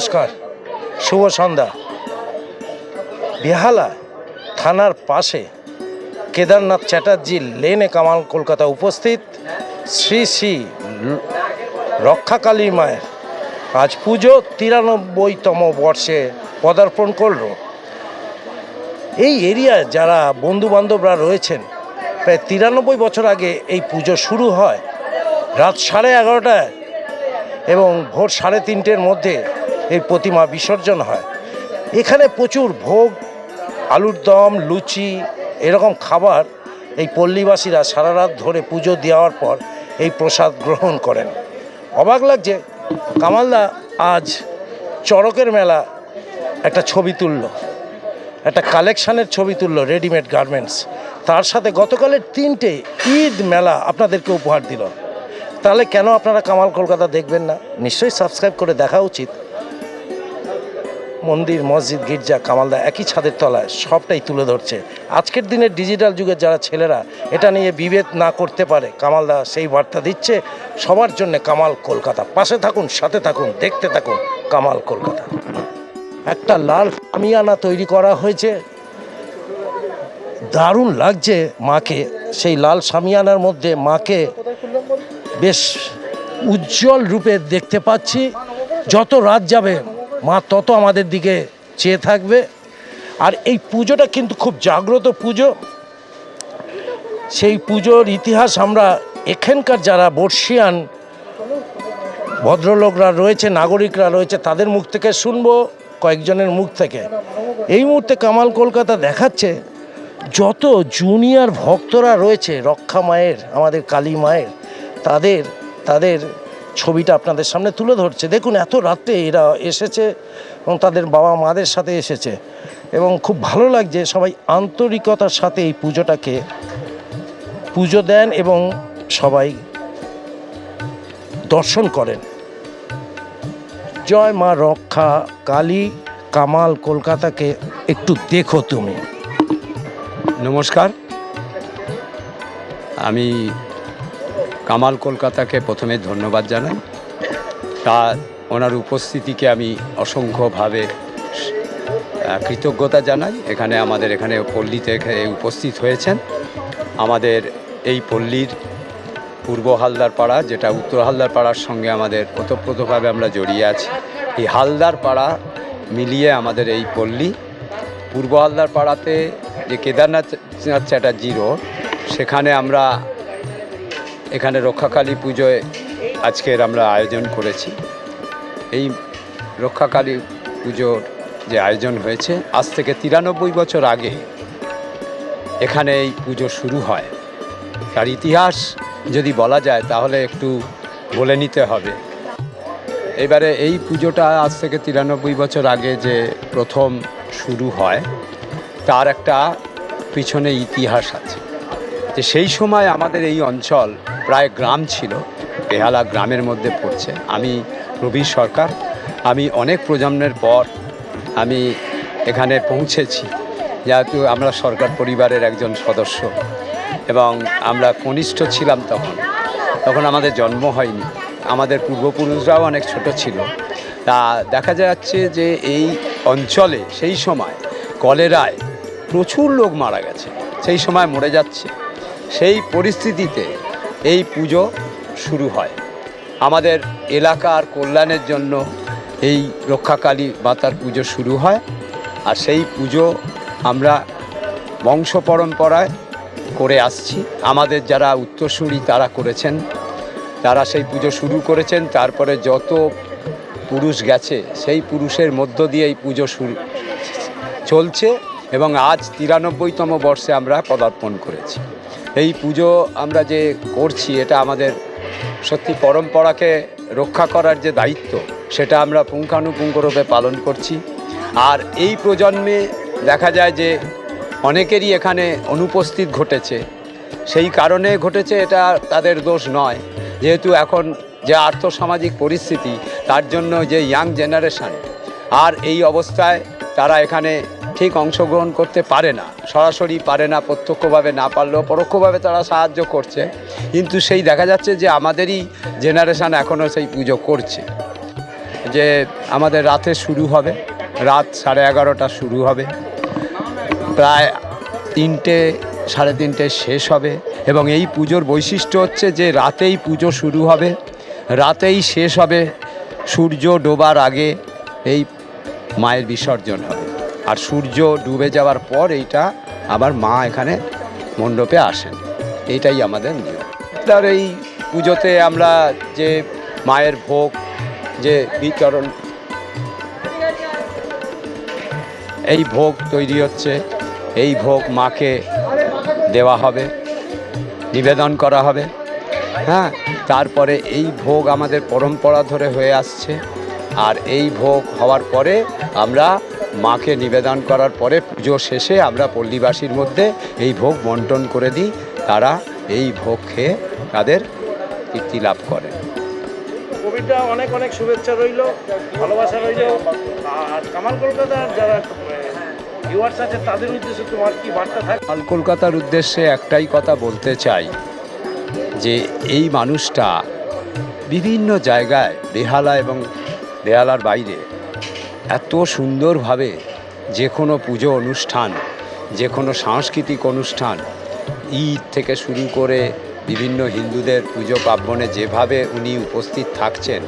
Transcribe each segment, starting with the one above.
নমস্কার, শুভ সন্ধ্যা। বেহালা থানার পাশে কেদারনাথ চ্যাটার্জি লেনে কামাল কলকাতা উপস্থিত শ্রী শ্রী রক্ষাকালী মায়ের আজ পুজো 93তম বর্ষে পদার্পণ করল। এই এরিয়ায় যারা বন্ধুবান্ধবরা রয়েছেন, প্রায় 93 বছর আগে এই পুজো শুরু হয় রাত 11:30টায় এবং ভোর 3:30-র মধ্যে এই প্রতিমা বিসর্জন হয়। এখানে প্রচুর ভোগ, আলুর দম, লুচি এরকম খাবার এই পল্লীবাসীরা সারা রাত ধরে পুজো দেওয়ার পর এই প্রসাদ গ্রহণ করেন। অবাক লাগছে, কামালদা আজ চড়কের মেলা একটা ছবি তুলল, একটা কালেকশানের ছবি তুলল, রেডিমেড গার্মেন্টস। তার সাথে গতকালের 3টে ঈদ মেলা আপনাদেরকে উপহার দিল। তাহলে কেন আপনারা কামাল কলকাতা দেখবেন না? নিশ্চয়ই সাবস্ক্রাইব করে দেখা উচিত। মন্দির, মসজিদ, গির্জা, কামালদা একই ছাদের তলায় সবটাই তুলে ধরছে। আজকের দিনের ডিজিটাল যুগের যারা ছেলেরা এটা নিয়ে বিভেদ না করতে পারে, কামালদা সেই বার্তা দিচ্ছে সবার জন্য। কামাল কলকাতা, পাশে থাকুন, সাথে থাকুন, দেখতে থাকুন কামাল কলকাতা। একটা লাল শামিয়ানা তৈরি করা হয়েছে, দারুণ লাগছে মাকে। সেই লাল শামিয়ানার মধ্যে মাকে বেশ উজ্জ্বল রূপে দেখতে পাচ্ছি। যত রাত যাবে মা তত আমাদের দিকে চেয়ে থাকবে। আর এই পুজোটা কিন্তু খুব জাগ্রত পুজো। সেই পুজোর ইতিহাস আমরা এখানকার যারা বর্ষিয়ান ভদ্রলোকরা রয়েছে, নাগরিকরা রয়েছে, তাদের মুখ থেকে শুনবো, কয়েকজনের মুখ থেকে। এই মুহূর্তে কামাল কলকাতা দেখাচ্ছে যত জুনিয়র ভক্তরা রয়েছে রক্ষা মায়ের, আমাদের কালী মায়ের, তাদের ছবিটা আপনাদের সামনে তুলে ধরছে। দেখুন, এত রাতে এরা এসেছে এবং তাদের বাবা মাদের সাথে এসেছে এবং খুব ভালো লাগছে। সবাই আন্তরিকতার সাথে এই পুজোটাকে পুজো দেন এবং সবাই দর্শন করেন। জয় মা রক্ষা কালী, কামাল কলকাতাকে একটু দেখো তুমি। নমস্কার, আমি কামাল কলকাতাকে প্রথমে ধন্যবাদ জানাই। ওনার উপস্থিতিকে আমি অসংখ্যভাবে কৃতজ্ঞতা জানাই। আমাদের এখানে পল্লীতে উপস্থিত হয়েছেন। আমাদের এই পল্লীর পূর্ব হালদার পাড়া, যেটা উত্তর হালদার পাড়ার সঙ্গে আমাদের ওতপ্রোতভাবে আমরা জড়িয়ে আছি। এই হালদার পাড়া মিলিয়ে আমাদের এই পল্লী। পূর্ব হালদার পাড়াতে যে কেদারনাথ চ্যাটার্জি রোড, সেখানে আমরা এখানে রক্ষাকালী পুজোয় আজকের আমরা আয়োজন করেছি। এই রক্ষাকালী পুজোর যে আয়োজন হয়েছে, আজ থেকে 93 বছর আগে এখানে এই পুজো শুরু হয়। তার ইতিহাস যদি বলা যায় তাহলে একটু বলে নিতে হবে। এবারে এই পুজোটা আজ থেকে 93 বছর আগে যে প্রথম শুরু হয়, তার একটা পিছনে ইতিহাস আছে। যে সেই সময় আমাদের এই অঞ্চল প্রায় গ্রাম ছিল, বেহালা গ্রামের মধ্যে পড়ছে। আমি রবি সরকার, আমি অনেক প্রজন্মের পর আমি এখানে পৌঁছেছি, যেহেতু আমরা সরকার পরিবারের একজন সদস্য এবং আমরা কনিষ্ঠ ছিলাম। তখন আমাদের জন্ম হয়নি, আমাদের পূর্বপুরুষরাও অনেক ছোট ছিল। তা দেখা যাচ্ছে যে এই অঞ্চলে সেই সময় কলেরায় প্রচুর লোক মারা গেছে, সেই সময় মরে যাচ্ছে। সেই পরিস্থিতিতে এই পুজো শুরু হয়। আমাদের এলাকার কল্যাণের জন্য এই রক্ষাকালী মাতার পুজো শুরু হয়। আর সেই পুজো আমরা বংশ পরম্পরায় করে আসছি। আমাদের যারা উত্তরসূরি তারা করেছেন, তারা সেই পুজো শুরু করেছেন। তারপরে যত পুরুষ গেছে সেই পুরুষের মধ্য দিয়ে এই পুজো শুরু চলছে এবং আজ 93তম বর্ষে আমরা পদার্পণ করেছি। এই পুজো আমরা যে করছি, এটা আমাদের সত্যি পরম্পরাকে রক্ষা করার যে দায়িত্ব, সেটা আমরা পুঙ্খানুপুঙ্খরূপে পালন করছি। আর এই প্রজন্মে দেখা যায় যে অনেকেরই এখানে অনুপস্থিত ঘটেছে। সেই কারণে ঘটেছে, এটা তাদের দোষ নয়। যেহেতু এখন যে আর্থসামাজিক পরিস্থিতি, তার জন্য যে ইয়াং জেনারেশন আর এই অবস্থায় তারা এখানে ঠিক অংশগ্রহণ করতে পারে না, সরাসরি পারে না, প্রত্যক্ষভাবে না পারলেও পরোক্ষভাবে তারা সাহায্য করছে। কিন্তু সেই দেখা যাচ্ছে যে আমাদেরই জেনারেশন এখনও সেই পুজো করছে। যে আমাদের রাতে শুরু হবে, রাত 11:30 শুরু হবে, প্রায় 3টে 3:30 শেষ হবে। এবং এই পুজোর বৈশিষ্ট্য হচ্ছে যে রাতেই পুজো শুরু হবে, রাতেই শেষ হবে, সূর্য ডোবার আগে এই মায়ের বিসর্জন হবে। আর সূর্য ডুবে যাওয়ার পর এইটা আবার মা এখানে মণ্ডপে আসেন, এইটাই আমাদের নিয়ম। তার এই পুজোতে আমরা যে মায়ের ভোগ যে বিতরণ, এই ভোগ তৈরি হচ্ছে, এই ভোগ মাকে দেওয়া হবে, নিবেদন করা হবে। হ্যাঁ, তারপরে এই ভোগ আমাদের পরম্পরা ধরে হয়ে আসছে। আর এই ভোগ হওয়ার পরে আমরা মাকে নিবেদন করার পরে পুজো শেষে আমরা পল্লীবাসীর মধ্যে এই ভোগ বন্টন করে দিই, তারা এই ভোগ খেয়ে তাদের তৃপ্তি লাভ করেন। কোভিডটা অনেক অনেক শুভেচ্ছা রইল, ভালোবাসা রইল। আর কামাল কলকাতার যারা ভিউয়ার্স আছে তাদের উদ্দেশ্যে তোমার কি বার্তা থাকে? কামাল কলকাতার উদ্দেশ্যে একটাই কথা বলতে চাই যে এই মানুষটা বিভিন্ন জায়গায় বেহালা এবং বেহালার বাইরে এত সুন্দরভাবে যে কোনো পুজো অনুষ্ঠান, যে কোনো সাংস্কৃতিক অনুষ্ঠান, ঈদ থেকে শুরু করে বিভিন্ন হিন্দুদের পুজো পার্বণে যেভাবে উনি উপস্থিত থাকছেন,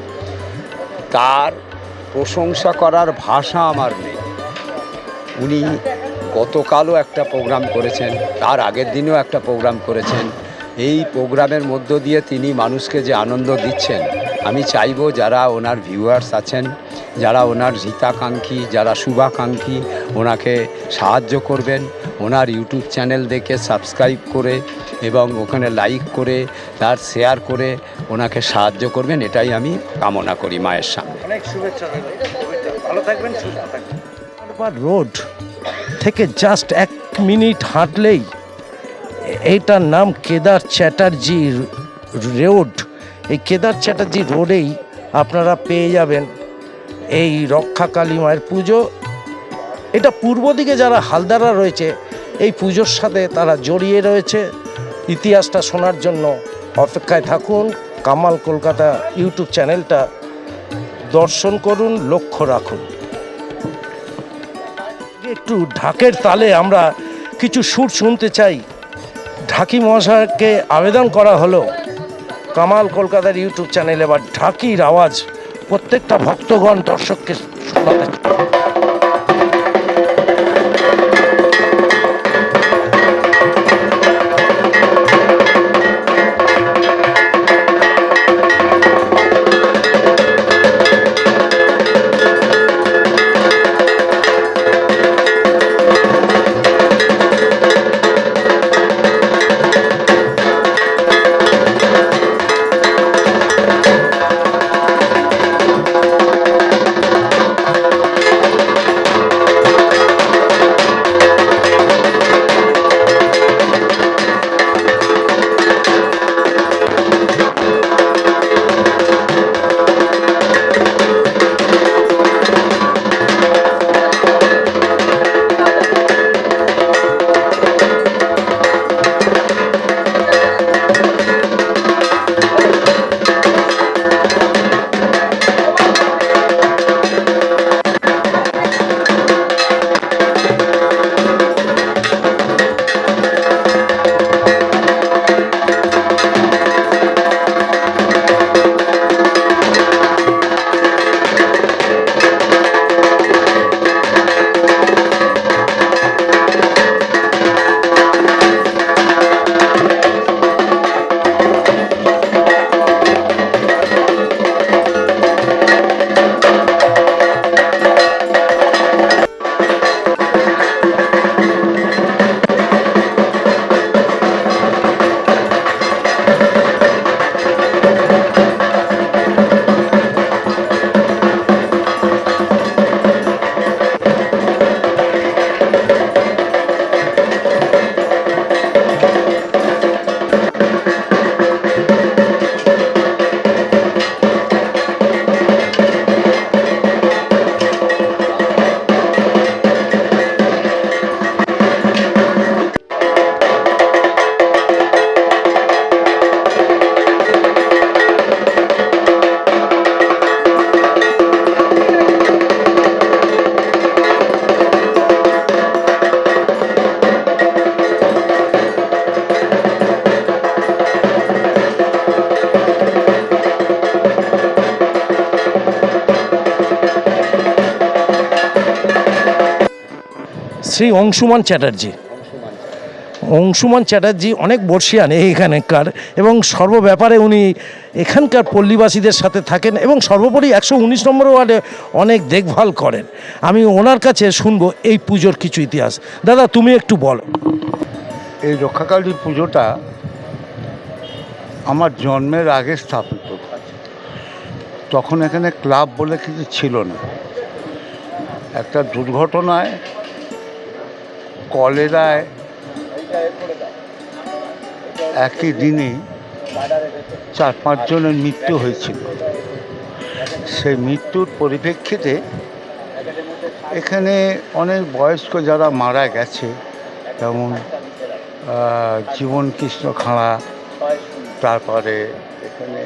তার প্রশংসা করার ভাষা আমার নেই। উনি গতকালও একটা প্রোগ্রাম করেছেন, তার আগের দিনেও একটা প্রোগ্রাম করেছেন। এই প্রোগ্রামের মধ্য দিয়ে তিনি মানুষকে যে আনন্দ দিচ্ছেন, আমি চাইবো যারা ওনার ভিউয়ার্স আছেন, যারা ওনার হিতাকাঙ্ক্ষী, যারা শুভাকাঙ্ক্ষী, ওনাকে সাহায্য করবেন। ওনার ইউটিউব চ্যানেল দেখে সাবস্ক্রাইব করে এবং ওখানে লাইক করে তার শেয়ার করে ওনাকে সাহায্য করবেন, এটাই আমি কামনা করি মায়ের সামনে। অনেক শুভেচ্ছা রইল। ভালো থাকবেন, সুস্থ থাকবেন। রোড থেকে জাস্ট 1 মিনিট হাঁটলেই এইটার নাম কেদার চ্যাটার্জি রোড। এই কেদার চ্যাটার্জি রোডেই আপনারা পেয়ে যাবেন এই রক্ষাকালী মায়ের পুজো। এটা পূর্ব দিকে যারা হালদাররা রয়েছে এই পুজোর সাথে তারা জড়িয়ে রয়েছে। ইতিহাসটা শোনার জন্য অপেক্ষায় থাকুন। কামাল কলকাতা ইউটিউব চ্যানেলটা দর্শন করুন, লক্ষ্য রাখুন। একটু ঢাকের তালে আমরা কিছু সুর শুনতে চাই। ঢাকি মহাশয়কে আবেদন করা হলো কামাল কলকাতার ইউটিউব চ্যানেলে বা ঢাকির আওয়াজ প্রত্যেকটা ভক্তগণ দর্শককে শোনাতে। শ্রী অংশুমান চ্যাটার্জি অনেক বর্ষিয়ান এইখানকার, এবং সর্বব্যাপারে উনি এখানকার পল্লীবাসীদের সাথে থাকেন এবং সর্বোপরি 119 নম্বর ওয়ার্ডে অনেক দেখভাল করেন। আমি ওনার কাছে শুনবো এই পুজোর কিছু ইতিহাস। দাদা, তুমি একটু বলো। এই রক্ষাকালী পুজোটা আমার জন্মের আগে স্থাপিত। তখন এখানে ক্লাব বলে কিছু ছিল না। একটা দুর্ঘটনায়, কলেরায় একই দিনে 4-5 জনের মৃত্যু হয়েছিল। সেই মৃত্যুর পরিপ্রেক্ষিতে এখানে অনেক বয়স্ক যারা মারা গেছে, যেমন জীবন কৃষ্ণ খাঁড়া, তারপরে এখানে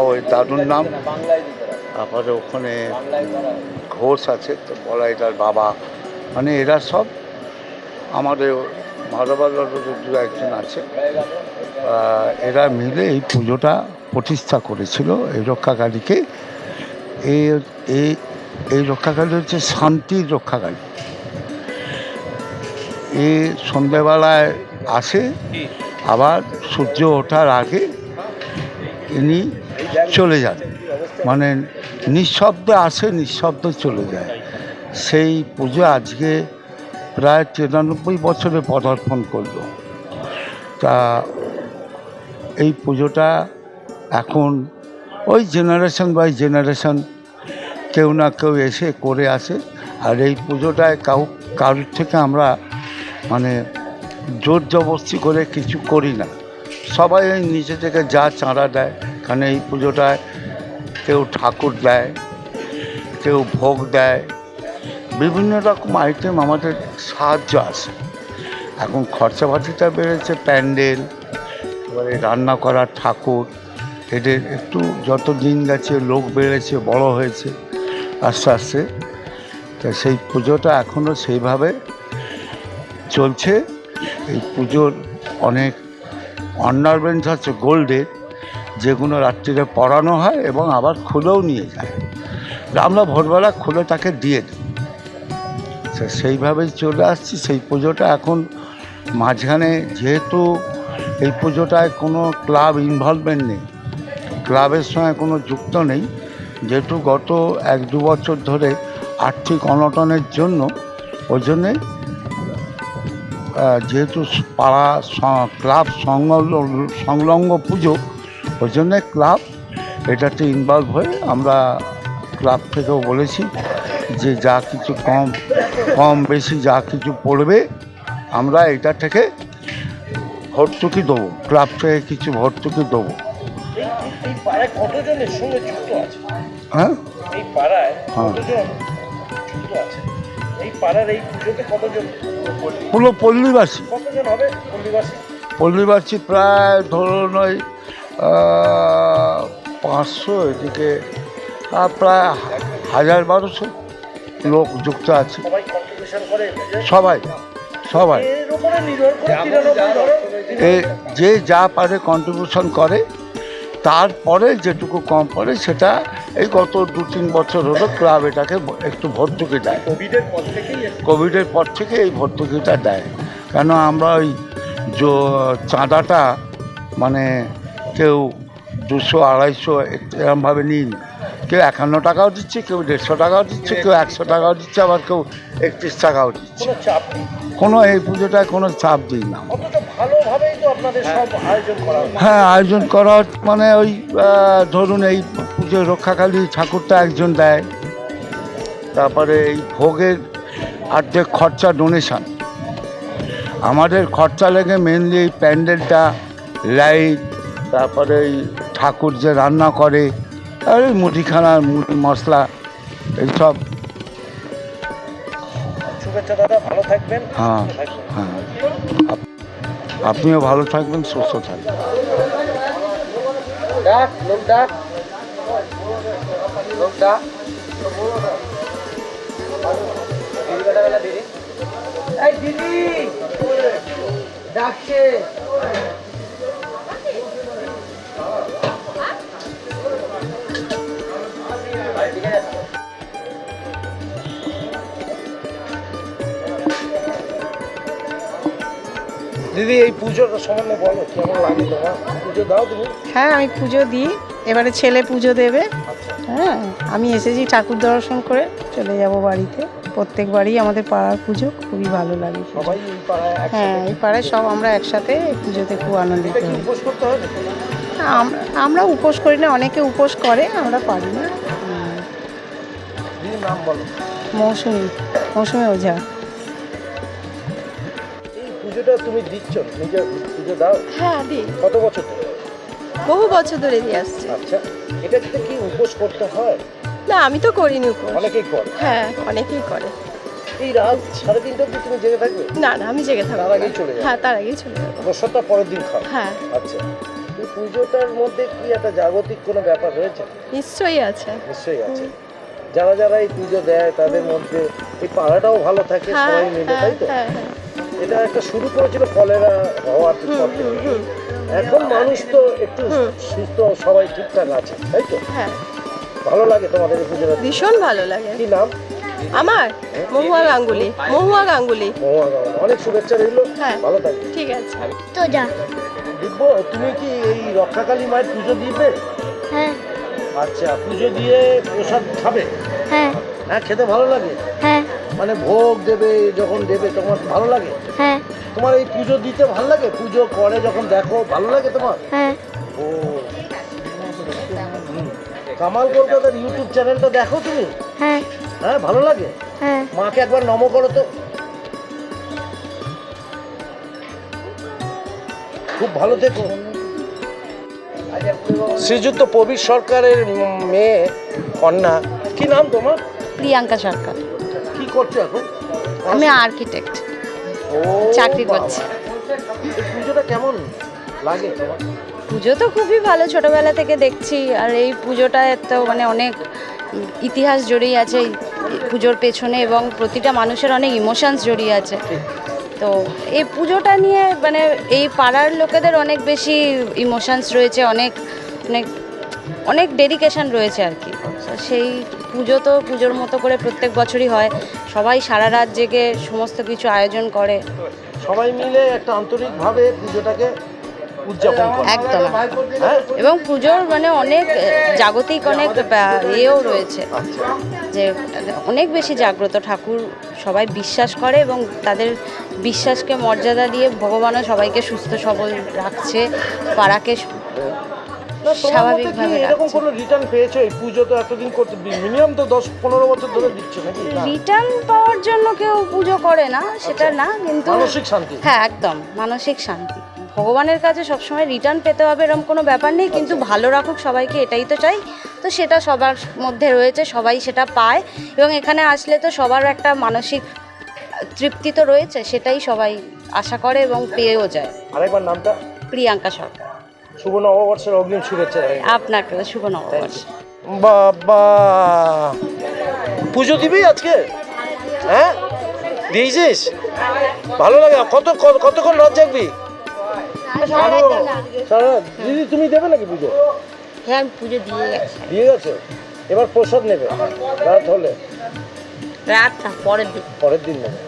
ওই দাদুর নাম, তারপরে ওখানে ঘোষ আছে, তো বলাইদার বাবা, মানে এরা সব আমাদের মাধবাল্লার দু একজন আছে, এরা মিলে এই পুজোটা প্রতিষ্ঠা করেছিল এই রক্ষাকালীকে। এই রক্ষাকালী হচ্ছে শান্তির রক্ষাকালী। এই সন্ধ্যেবেলায় আসে, আবার সূর্য ওঠার আগে ইনি চলে যান, মানে নিঃশব্দে আসে, নিঃশব্দে চলে যায়। সেই পুজো আজকে প্রায় 93 বছরে পদার্পণ করল। তা এই পুজোটা এখন ওই জেনারেশন বাই জেনারেশন কেউ না কেউ এসে করে আসে। আর এই পুজোটায় কারোর থেকে আমরা মানে জোর জবরদস্তি করে কিছু করি না, সবাই এই নিজে থেকে যা চাঁদা দেয়। কারণ এই পুজোটায় কেউ ঠাকুর দেয়, কেউ ভোগ দেয়, বিভিন্ন রকম আইটেম আমাদের সাহায্য আসে। এখন খরচাপাতিটা বেড়েছে, প্যান্ডেল, এবারে রান্না করার ঠাকুর, এদের একটু যত দিন গেছে লোক বেড়েছে, বড় হয়েছে আস্তে আস্তে। তা সেই পুজোটা এখনও সেইভাবে চলছে। এই পুজোর অনেক অর্নামেন্টস আছে গোল্ডের, যেগুলো রাত্রিরে পরানো হয় এবং আবার খুলেও নিয়ে যায়। আমরা ভোরবেলা খুলে তাকে দিয়ে দিই। সেইভাবেই চলে আসছি। সেই পুজোটা এখন মাঝখানে, যেহেতু এই পুজোটায় কোনো ক্লাব ইনভলভমেন্ট নেই, ক্লাবের সঙ্গে কোনো যুক্ত নেই, যেহেতু গত 1-2 বছর ধরে আর্থিক অনটনের জন্য, ওই জন্যে যেহেতু পাড়া ক্লাব সংলগ্ন পুজো, ওই জন্যে ক্লাব এটাতে ইনভলভ হয়ে আমরা ক্লাব থেকেও বলেছি যে যা কিছু কম বেশি যা কিছু পড়বে আমরা এটা থেকে ভর্তুকি দেবো, ক্লাব থেকে কিছু ভর্তুকি দেবো। হ্যাঁ, পুরো পল্লীবাসী প্রায় ধরুন ওই 500, এদিকে প্রায় 1000-1200 লোক যুক্ত আছে। সবাই যে যা পারে কন্ট্রিবিউশন করে, তারপরে যেটুকু কম পড়ে সেটা এই গত 2-3 বছর হলো ক্লাব এটাকে একটু ভর্তুকি দেয়। কোভিডের পর থেকে এই ভর্তুকিটা দেয়। কেন আমরা ওই চাঁদাটা মানে কেউ 200-250 এরকমভাবে নিই না। কেউ 51 টাকাও দিচ্ছে, কেউ 150 টাকাও দিচ্ছে, কেউ 100 টাকাও দিচ্ছে, আবার কেউ 31 টাকাও দিচ্ছে। কোনো এই পুজোটায় কোনো চাপ দিই না। হ্যাঁ, আয়োজন করা মানে ওই ধরুন এই পুজো রক্ষাকালী ঠাকুরটা একজন দেয়, তারপরে এই ভোগের অর্ধেক খরচা ডোনেশন। আমাদের খরচা লেগে মেনলি এই প্যান্ডেলটা, লাইট, তারপরে এই ঠাকুর যে রান্না করে, আর এই মুদিখানা, মুদি মশলা, এইসব। শুভেচ্ছা দাদা, ভালো থাকবেন। হ্যাঁ, আপনিও ভালো থাকবেন, সুস্থ থাকবেন। দিদি ডাকছে। দিদি এই পুজোর সম্বন্ধে বলো, কেমন লাগে তোমার? পুজো দাও তুমি? হ্যাঁ, আমি পুজো দিই। এবারে ছেলে পুজো দেবে। আচ্ছা। হ্যাঁ, আমি এসেছি ঠাকুর দর্শন করে চলে যাব বাড়িতে। প্রত্যেকবারই আমাদের পাড়ার পুজো খুবই ভালো লাগে। সবাই এই পাড়ায় হ্যাঁ, এই পাড়ায় সব আমরা একসাথে পুজোতে খুব আনন্দিত এটা কি হই। উপোস করতে হয়? আমরা উপোস করি না, অনেকে উপোস করে, আমরা পারি না। দিদির নাম বলো। মৌসুমী ওঝা। এই পুজোটা তুমি দিচ্ছ, নিজের পুজো দাও? হ্যাঁ দিই, কত বছর ধরে? বহু বছর ধরে দিয়ে আসছি। আচ্ছা, এটাতে কি উপোস করতে হয়? না, আমি তো করিনি উপোস। অনেকেই করে। হ্যাঁ, অনেকেই করে। এই রাত 3:30 অবধি তুমি জেগে থাকবে? না না, আমি জেগে থাকবো। তার আগেই চলে যাবে? হ্যাঁ, তার আগেই চলে যাবো। প্রসাদটা পরের দিন খাও? হ্যাঁ, আচ্ছা, এই পুজোটার মধ্যে কি একটা জাগতিক কোনো ব্যাপার রয়েছে? নিশ্চয়ই আছে। নিশ্চয়ই আছে। যারা যারা এই পুজো দেয় তাদের মধ্যে এই পাড়াটাও ভালো থাকে, হ্যাঁ সবাই মিলে, হ্যাঁ তাই তো? হ্যাঁ হ্যাঁ। এটা একটা শুরু করেছিল কলেরা হওয়ার পর থেকে। এখন মানুষ তো একটু সুস্থ, সবাই ঠিকঠাক আছে, তাই তো? হ্যাঁ, ভালো লাগে তোমাদের এই পুজোটা? ভীষণ ভালো লাগে। কি নাম? আমার মহুয়া গাঙ্গুলি। মহুয়া গাঙ্গুলি। অনেক শুভেচ্ছা রইল। হ্যাঁ। ভালো থাকবে। ঠিক আছে। তো যা। দিব্য, তুমি কি এই রক্ষাকালী মায়ের পুজো দিবে? হ্যাঁ আচ্ছা, পুজো দিয়ে প্রসাদ খাবে? হ্যাঁ হ্যাঁ, খেতে ভালো লাগে? হ্যাঁ মানে ভোগ দেবে, যখন দেবে তখন ভালো লাগে? হ্যাঁ তোমার এই পুজো দিতে ভালো লাগে? পুজো করে যখন দেখো ভালো লাগে তোমার? হ্যাঁ ও, কামাল কলকাতার ইউটিউব চ্যানেলটা দেখো তুমি? হ্যাঁ হ্যাঁ, ভালো লাগে? হ্যাঁ মাকে একবার নমো করো তো। খুব ভালো থেকো। শ্রীযুক্ত প্রবীর সরকারের মেয়ে, কন্যা, কি নাম তোমার? প্রিয়াঙ্কা সরকার। কি করছো এখন? আমি আর্কিটেক্ট, ও, চাকরি বাবা। করছি। এই পুজোটা কেমন লাগে তোমার? পুজো তো খুবই ভালো, ছোটবেলা থেকে দেখছি। আর এই পুজোটায় তো মানে অনেক ইতিহাস জড়িয়ে আছে এই পুজোর পেছনে, এবং প্রতিটা মানুষের অনেক ইমোশনস জড়িয়ে আছে। তো এই পুজোটা নিয়ে মানে এই পাড়ার লোকেদের অনেক বেশি ইমোশনস রয়েছে, অনেক অনেক অনেক ডেডিকেশন রয়েছে আর কি। তো সেই পুজো তো পুজোর মতো করে প্রত্যেক বছরই হয়। সবাই সারা রাত জেগে সমস্ত কিছু আয়োজন করে। সবাই মিলে একটা আন্তরিকভাবে পুজোটাকে উদযাপন করে। একদম। হ্যাঁ? এবং পুজোর মানে অনেক জাগতিক অনেক ইয়েও রয়েছে, আচ্ছা, যে অনেক বেশি জাগ্রত ঠাকুর সবাই বিশ্বাস করে, এবং তাদের বিশ্বাসকে মর্যাদা দিয়ে ভগবানও সবাইকে সুস্থ সবল রাখছে, পাড়াকে না, তোমার মতে কি স্বাভাবিকভাবে এরকম রাখছে। কোনো রিটার্ন পেয়েছো? এই পুজো তো এতদিন করতে, মিনিমাম তো 10-15 বছর ধরে দিচ্ছ নাকি? না? রিটার্ন পাওয়ার জন্য কেউ পুজো করে না, সেটা না, কিন্তু মানসিক শান্তি। হ্যাঁ একদম মানসিক শান্তি। ভগবানের কাছে সবসময় রিটার্ন পেতে হবে এরকম কোনো ব্যাপার নেই, কিন্তু ভালো রাখুক সবাইকে, এটাই তো চাই। তো সেটা সবার মধ্যে রয়েছে, সবাই সেটা পায়, এবং এখানে আসলে তো সবার একটা মানসিক তৃপ্তি তো রয়েছে, সেটাই সবাই আশা করে এবং পেয়েও যায়। আরেকবার নামটা? প্রিয়াঙ্কা সরকার। শুভ নববর্ষের অগ্রিম শুভেচ্ছা। আপনাকে শুভ নববর্ষ। বাবা, পুজো দিবি আজকে? হ্যাঁ, দিয়েছিস? ভালো লাগে? কতক্ষণ রাত জাগবি? সারা দিদি, তুমি দেবে নাকি পুজো? হ্যাঁ, আমি পুজো দিয়ে গেছি। দিয়ে গেছো? এবার প্রসাদ নেবে রাত হলে? রাত পরের দিন। পরের দিন নেবে।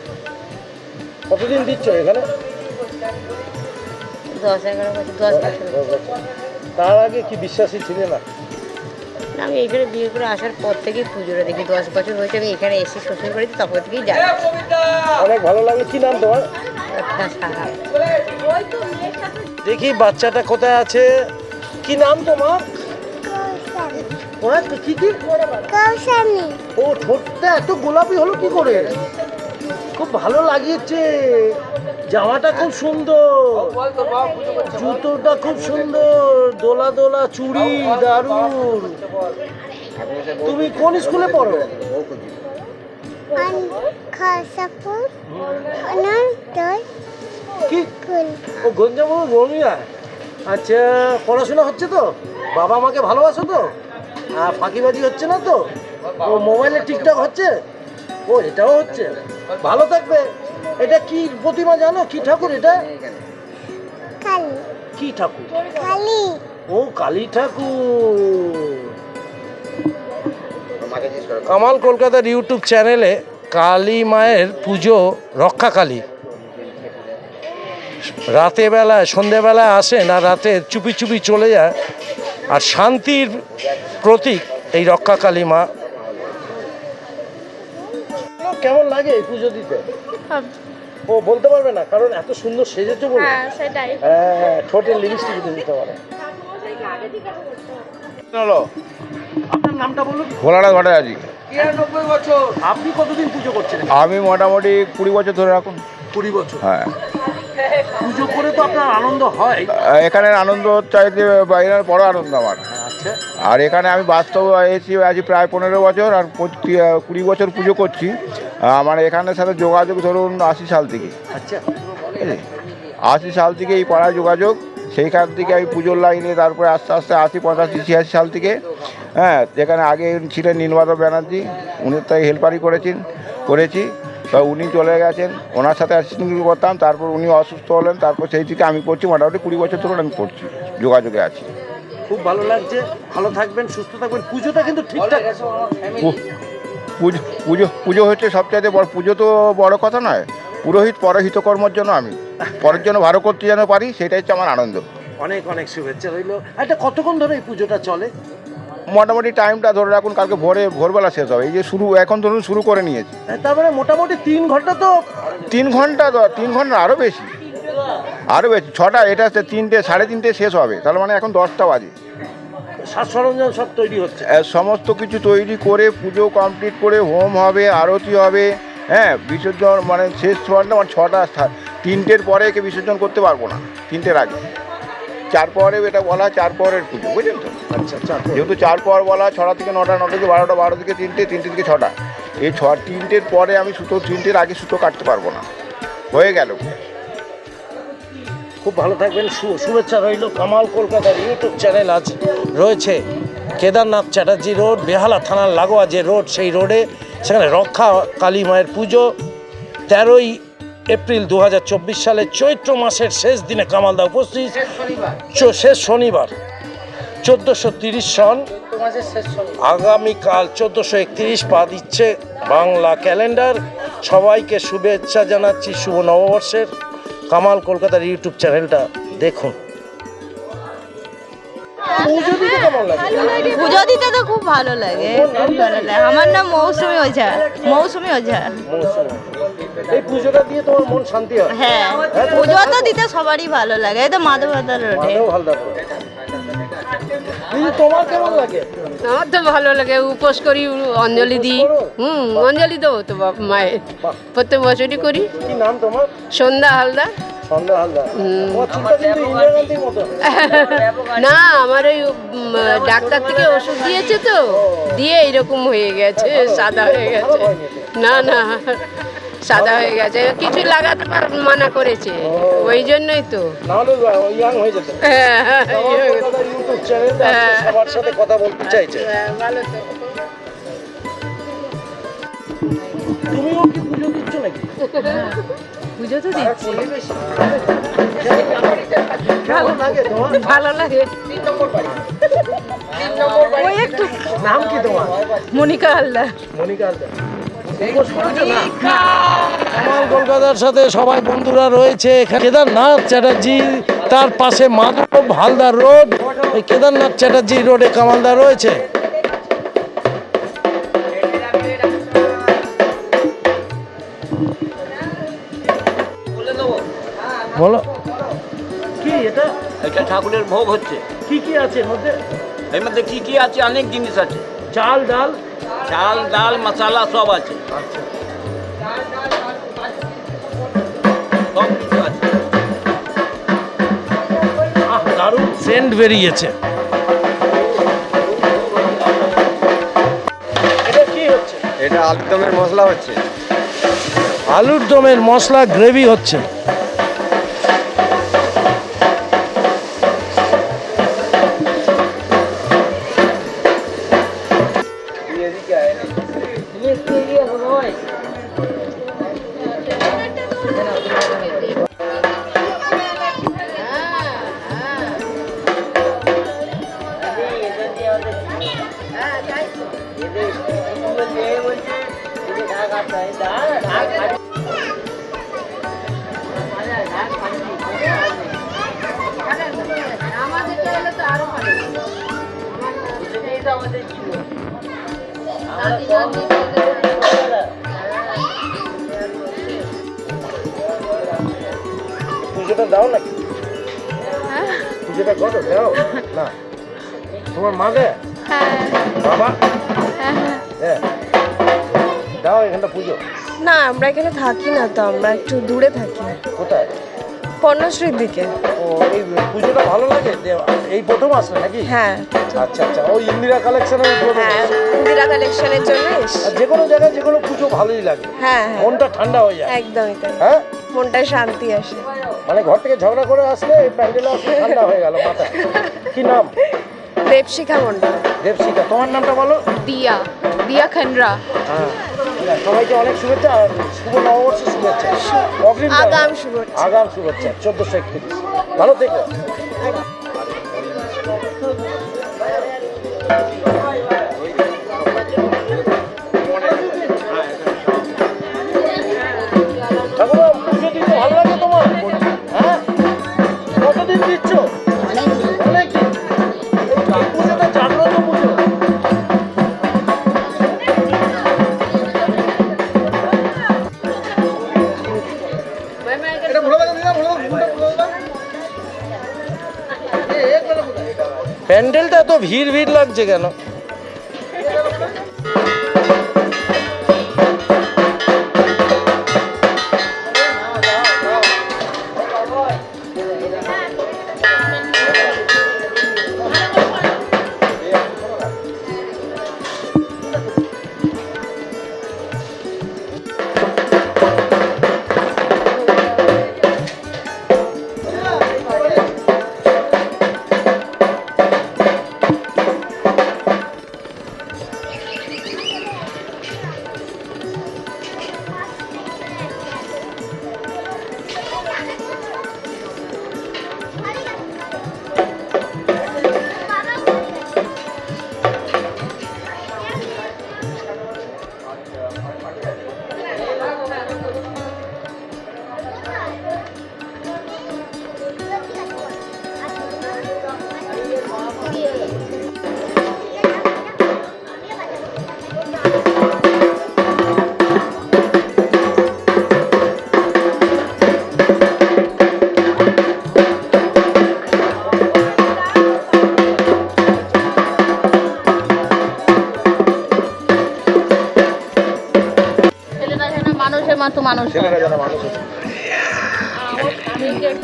কতদিন দিচ্ছ এখানে? 10-11 বছর, 10 বছর। 10 বছর। তার আগে কি বিশ্বাসী ছিলে না? আমি এখানে বিয়ে করে আসার পর থেকেই পুজোটা দেখি, 10 বছর হয়েছে আমি এখানে এসে শ্বশুর বাড়িতে, তখন থেকেই যাই। অনেক ভালো লাগলো। কি নাম তোমার? দেখি বাচ্চাটা কোথায় আছে। কি নাম তোমার? ওরা কি কি? কৌশানী। ও, ঠোঁটটা এত গোলাপি হলো কি করে? খুব ভালো লাগিয়েছে, জামাটা খুব সুন্দর, জুতোটা খুব সুন্দর, দোলা দোলা চুড়ি, দারুণ। তুমি কোন স্কুলে পড়ো? খাসাপুর অনন্তর কি? কুল। ও, গঞ্জামপুর বর্মিয়া। আচ্ছা, পড়াশোনা হচ্ছে তো? বাবা মাকে ভালোবাসো তো? আর ফাঁকিবাজি হচ্ছে না তো? ও, মোবাইলে টিকটক হচ্ছে? ও, এটাও হচ্ছে। ভালো থাকবে। এটা কি প্রতিমা জানো? কি ঠাকুর এটা? কালী। কি ঠাকুর? কালী। ও, কালী ঠাকুর। কামাল কলকাতার ইউটিউব চ্যানেলে কালী মায়ের পুজো, রক্ষাকালী, রাতে বেলায় সন্ধেবেলায় আসেন আর রাতে চুপি চুপি চলে যায়, আর শান্তির প্রতীক এই রক্ষাকালী মা। কেমন লাগে এই পুজো দিতে? ও বলতে পারবে না, কারণ এত সুন্দর সেজেছে বলে। হ্যাঁ সেটাই। হ্যাঁ, ঠোঁটের লিপস্টিক দিতে পারে। আপনার নামটা বলুন। ভোলানাথ ভট্টাচার্য। 93 বছর। আপনি কতদিন পুজো করছেন? আমি মোটামুটি 20 বছর ধরে রাখুন। 20 বছর। হ্যাঁ, পুজো করে তো আপনার আনন্দ হয়? এখানে আনন্দ চাইতে বাইরের বড় আনন্দ আমার। আচ্ছা। আর এখানে আমি বাস্তব এসেছি আজ প্রায় 15 বছর, আর 20 বছর পুজো করছি। আমার এখানের সাথে যোগাযোগ ধরুন 80 সাল থেকে। আচ্ছা। 80 সাল থেকে এই পাড়ায় যোগাযোগ, সেইখান থেকে আমি পুজোর লাইনে, তারপরে আস্তে আস্তে 80, 85, 86 সাল থেকে, হ্যাঁ, যেখানে আগে ছিলেন নীলমাধব ব্যানার্জি, উনি তাই হেল্পারি করেছি। তা উনি চলে গেছেন, ওনার সাথে অ্যাসিস্ট্যান্ট করতাম, তারপর উনি অসুস্থ হলেন, তারপর সেই থেকে আমি করছি। মোটামুটি 20 বছর ধরে আমি করছি, যোগাযোগে আছি। খুব ভালো লাগছে। ভালো থাকবেন, সুস্থ থাকবেন। পুজোটা কিন্তু ঠিকঠাক। পুজো হচ্ছে সবচাইতে বড়। পুজো তো বড় কথা নয়, পুরোহিত পরহিত কর্মর জন্য আমি পরের জন্য ভালো করতে যেন পারি, সেটাই হচ্ছে আমার আনন্দ। অনেক অনেক শুভেচ্ছা রইল। এটা কতক্ষণ ধরে এই পুজোটা চলে? মোটামুটি টাইমটা ধরে রাখুন, কালকে ভোরবেলা শেষ হবে। এই যে এখন ধরুন শুরু করে নিয়েছি। তারপরে মোটামুটি 3 ঘন্টা তো। 3 ঘন্টা, 3 ঘন্টা আরও বেশি। 6টা, এটা 3টে, 3:30 শেষ হবে, তাহলে মানে এখন 10টা বাজে। সাজ সরঞ্জাম সব তৈরি হচ্ছে? সমস্ত কিছু তৈরি করে পুজো কমপ্লিট করে হোম হবে, আরতি হবে, হ্যাঁ, বিসর্জন মানে শেষ ঘন্টা মানে 6টা, 3টের পরে একে বিসর্জন করতে পারবো না, 3টের আগে। 4 পরে এটা বলা 4 পরের পুজো, বুঝলেন তো? আচ্ছা। যেহেতু 4 পর বলা, 6টা থেকে 9টা, 9টা থেকে 12টা, 12 থেকে 3টে, 3টে থেকে 6টা। এই 3টের পরে আমি 3টের আগে সুতো কাটতে পারবো না, হয়ে গেল। খুব ভালো থাকবেন, শুভেচ্ছা রইল। কামাল কলকাতার ইউটিউব চ্যানেল আজ রয়েছে কেদারনাথ চ্যাটার্জি রোড, বেহালা থানার লাগোয়া যে রোড, সেই রোডে। সেখানে রক্ষা কালী মায়ের পুজো 13ই এপ্রিল 2024 সালে চৈত্র মাসের শেষ দিনে কামালদা উপস্থিত। শেষ শনিবার 1430 সন, আগামীকাল 1431 পা দিচ্ছে বাংলা ক্যালেন্ডার। সবাইকে শুভেচ্ছা জানাচ্ছি শুভ নববর্ষের। কামাল কলকাতার ইউটিউব চ্যানেলটা দেখুন। পুজো দিতে তো খুব ভালো লাগে, আমার নাম মৌসুমী ওঝা। এই পুজোটা দিয়ে তোমার মন শান্তি হয়? হ্যাঁ, পুজো তো দিতে সবারই ভালো লাগে। এই তো মাধব হালদার রোডে। তোমার কেমন লাগে? আমার তো ভালো লাগে, উপোস করি, অঞ্জলি দিই। অঞ্জলি দেবো তো মায়ের, প্রত্যেক বছরই করি। কি নাম তোমার? সন্ধ্যা হালদার। সন্ধ্যা হালদার। তোমার চুলটা কিন্তু ইন্দিরা গান্ধীর মতো। না, আমার ওই ডাক্তার থেকে ওষুধ দিয়েছে তো, দিয়ে এইরকম হয়ে গেছে, সাদা হয়ে গেছে। না, সাদা হয়ে গেছে, কিছু লাগাতে মানা করেছে, ওই জন্যই তো। নাহলে ইয়াং হয়ে যেত। ইউটিউব চ্যানেলটা সবার সাথে কথা বলতে চাইছে। ভালো তো। তুমিও কি পুজো দিচ্ছ নাকি? পুজো তো দিচ্ছি, ভালো লাগে তোমার? ভালো লাগে। ওই একটু। নাম কি তোমার? মনিকা হালদার। মনিকা হালদার। কামাল কলকাতার সাথে সবাই বন্ধুরা রয়েছে। কেদারনাথ চ্যাটার্জি, তার পাশে মাধব হালদার রোড। এই কেদারনাথ চ্যাটার্জি রোডে কামালদা রয়েছে। বলো কি এটা? এটা ঠাকুরের ভোগ হচ্ছে। কি কি আছে এর মধ্যে? এর মধ্যে কি কি আছে? অনেক জিনিস আছে। চাল, ডাল, চাল, ডাল, মশলা সব আছে। সব কিছু আছে। দারুণ সেন্ট বেরিয়েছে। এটা কি হচ্ছে? এটা আলুর দমের মশলা হচ্ছে। আলুর দমের মশলা গ্রেভি হচ্ছে। পুজোটা দাও নাকি? পুজোটা করো, দাও না? তোমার মা দেয়? বাবা? হ্যাঁ, দাও এখানটা পুজো। না, আমরা এখানে থাকি না তো, আমরা একটু দূরে থাকি। কোথায়? কর্ণশ্রীর দিকে। ও, এই পুজোটা ভালো লাগে? এই প্রথম আসলে নাকি? হ্যাঁ আচ্ছা আচ্ছা, ওই ইন্দিরা কালেকশনের হ্যাঁ, ইন্দিরা কালেকশনের জন্য এসছি। আর যে কোনো জায়গায় যে কোনো পুজো ভালোই লাগে, হ্যাঁ হ্যাঁ, মনটা ঠান্ডা হয়ে যায়। একদমই তাই, হ্যাঁ, মনটায় শান্তি আসে। মানে ঘর থেকে ঝগড়া করে আসলে এই প্যান্ডেলে আসলে ঠান্ডা হয়ে গেল মাথা। কি নাম? দেবশিখা মন্ডল। দেবশিখা। তোমার নামটা বলো? দিয়া, দিয়া খানরা। হ্যাঁ, সবাইকে অনেক শুভেচ্ছা আর শুভ নববর্ষের শুভেচ্ছা। অগ্রিম আগাম শুভেচ্ছা। আগাম শুভেচ্ছা। 1431। ভালো থেকো। ঠাকুমা, পুজো দিতে ভালো লাগে তোমার? হ্যাঁ, কতদিন দিচ্ছ? অনেকদিন। এই পুজোটা জাগ্রত পুজো। প্যান্ডেলটা এত ভিড় ভিড় লাগছে কেন?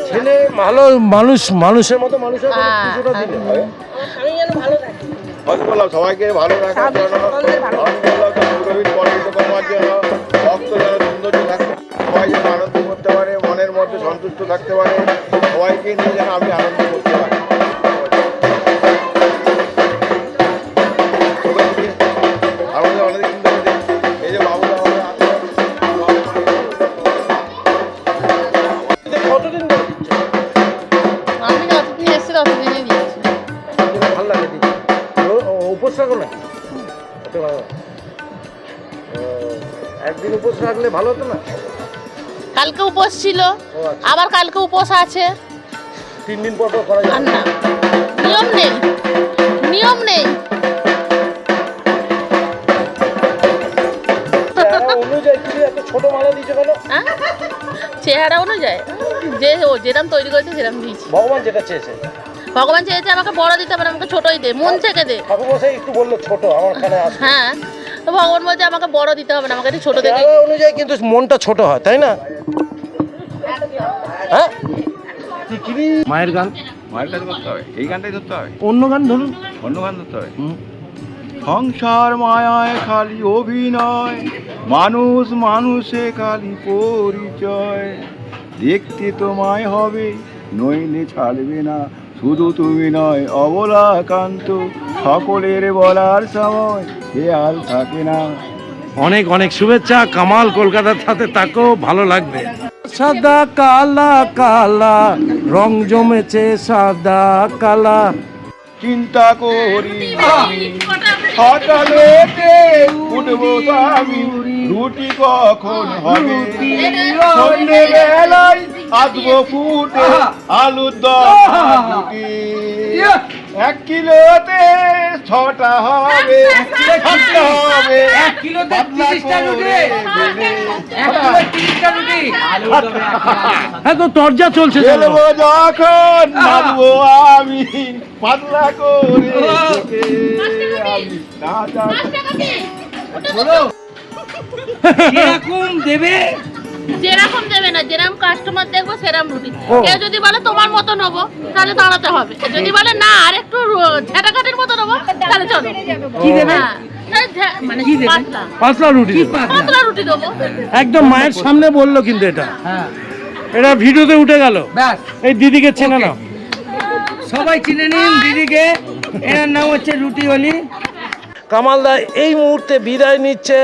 ছেলে ভালো মানুষ, মানুষের মতো মানুষের পুজোটা দিলে হয়। সবাইকে ভালো রাখার জন্য, পুরোহিত পরিক্রমার জন্য, ভক্ত যেন সৌন্দর্য থাকতে, সবাই যেন আনন্দ করতে পারে, মনের মধ্যে সন্তুষ্ট থাকতে পারে, সবাইকে নিয়ে যেন আমি আনন্দ করতে পারি। আমাদের অনেক সুন্দর এই যে বাবুরা কতদিন ধরে দিচ্ছ? আমি যতদিন এসেছি ততদিনই দিয়েছি। ভালো লাগে দিচ্ছ? উপোস রাখো নাকি? একদিন উপোস রাখলে ভালো হতো না? কালকে উপোস ছিল, আবার কালকে উপোস আছে। 3 দিন পর পর করা যায় না, নিয়ম নেই, নিয়ম নেই। অনুযায়ী তুমি এত ছোট মালা দিচ্ছ কেন? চেহারা অনুযায়ী যে ও যেরকম তৈরি করেছে সেরকম দিয়েছি। ভগবান যেটা চেয়েছে। ভগবান চেয়েছে আমাকে বড় দিতে হবে, আমাকে ছোটই দে, মন থেকে দে। ঠাকুর মশাই একটু বললো ছোট, আমার কানে আসবে। হ্যাঁ, তো ভগবান বলছে আমাকে বড় দিতে হবে না, আমাকে ছোট দেখে। চেহারা অনুযায়ী কিন্তু মনটা ছোট হয়, তাই না? হ্যাঁ, মায়ের গান, মায়ের কাছে করতে হবে, এই গানটাই ধরতে হবে, অন্য গান ধরুন, অন্য গান ধরতে হবে। সংসার মায়ায় খালি অভিনয়, মানুষ মানুষে খালি পরিচয়, দেখতে তোমায় হবে নইলে ছাড়বে না, শুধু তুমি নয় অবলাকান্ত, সকলের বলার সময় খেয়াল থাকে না। অনেক অনেক শুভেচ্ছা। কামাল কলকাতার সাথে তাকেও ভালো লাগবে। সাদা কালা কালা রং জমেছে, সাদা কালা। চিন্তা করি সকালে উঠবো আমি, রুটি কখন হবে, সন্ধ্যেবেলায় আসবো ফুটে আলুর দম রুটি 1 কিলোতে 6টা হবে 7টা হবে 1 কিলোতে পাতলা 30টা রুটি করে 1 কিলো 30টা রুটি হ্যাঁ তো তরজা চলছে তো। খেলবো যখন নামবো আমি পাতলা করে তোকে আমি রাজা এরকম দেবে যেরকম দেবে না, যেরকম কাস্টমার দেখবো সেরকম রুটি। কেউ যদি বলে তোমার মতো নেবো তাহলে দাঁড়াতে হবে, যদি বলে না আর একটু ঝাঁটাকাটির মতো নেবো তাহলে চলো। কি দেবে? হ্যাঁ, মানে কি দেবে? পাতলা পাতলা রুটি দেবে। পাতলা রুটি দেবো। একদম মায়ের সামনে বললো কিন্তু এটা এটা ভিডিওতে উঠে গেল। এই দিদিকে চেনে নাও, সবাই চিনে নিন দিদিকে, এনার নাম হচ্ছে রুটিওয়ালি। কামালদা এই মুহূর্তে বিদায় নিচ্ছে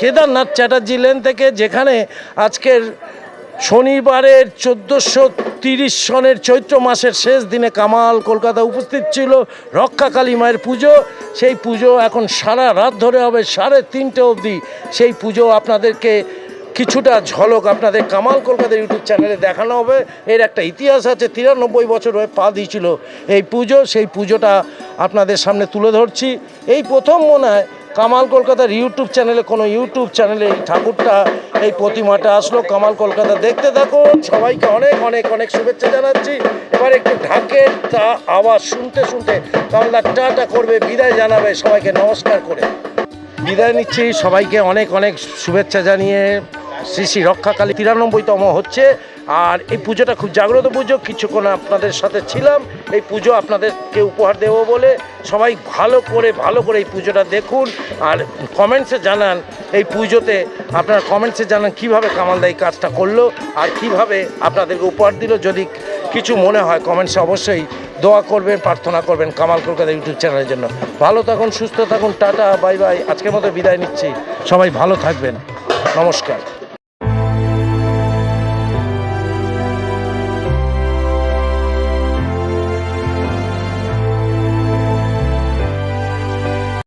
কেদারনাথ চ্যাটার্জি লেন থেকে, যেখানে আজকের শনিবারের 1430 সনের চৈত্র মাসের শেষ দিনে কামাল কলকাতা উপস্থিত ছিল রক্ষাকালী মায়ের পুজো। সেই পুজো এখন সারা রাত ধরে হবে 3:30 অবধি। সেই পুজো আপনাদেরকে কিছুটা ঝলক আপনাদের কামাল কলকাতা ইউটিউব চ্যানেলে দেখানো হবে। এর একটা ইতিহাস আছে, 93 বছর হয়ে পা দিয়েছিল এই পুজো। সেই পুজোটা আপনাদের সামনে তুলে ধরছি। এই প্রথম মনে হয় কামাল কলকাতার ইউটিউব চ্যানেলে, কোনো ইউটিউব চ্যানেলে এই ঠাকুরটা, এই প্রতিমাটা আসলো। কামাল কলকাতা দেখতে থাকুন। সবাইকে অনেক অনেক অনেক শুভেচ্ছা জানাচ্ছি। এবার একটু ঢাকের তা আওয়াজ শুনতে শুনতে কামালদা টাটা করবে, বিদায় জানাবে সবাইকে নমস্কার করে। বিদায় নিচ্ছি, সবাইকে অনেক অনেক শুভেচ্ছা জানিয়ে। শ্রী শ্রী রক্ষাকালী 93তম হচ্ছে, আর এই পুজোটা খুব জাগ্রত পুজো। কিছুক্ষণ আপনাদের সাথে ছিলাম এই পুজো আপনাদেরকে উপহার দেবো বলে। সবাই ভালো করে এই পুজোটা দেখুন, আর কমেন্টসে জানান এই পুজোতে আপনারা কমেন্টসে জানান কীভাবে কামালদা এই কাজটা করলো আর কিভাবে আপনাদেরকে উপহার দিল। যদি কিছু মনে হয় কমেন্টসে অবশ্যই দোয়া করবেন, প্রার্থনা করবেন কামাল কলকাতা ইউটিউব চ্যানেলের জন্য। ভালো থাকুন, সুস্থ থাকুন, টাটা বাই বাই। আজকের মতো বিদায় নিচ্ছি, সবাই ভালো থাকবেন, নমস্কার।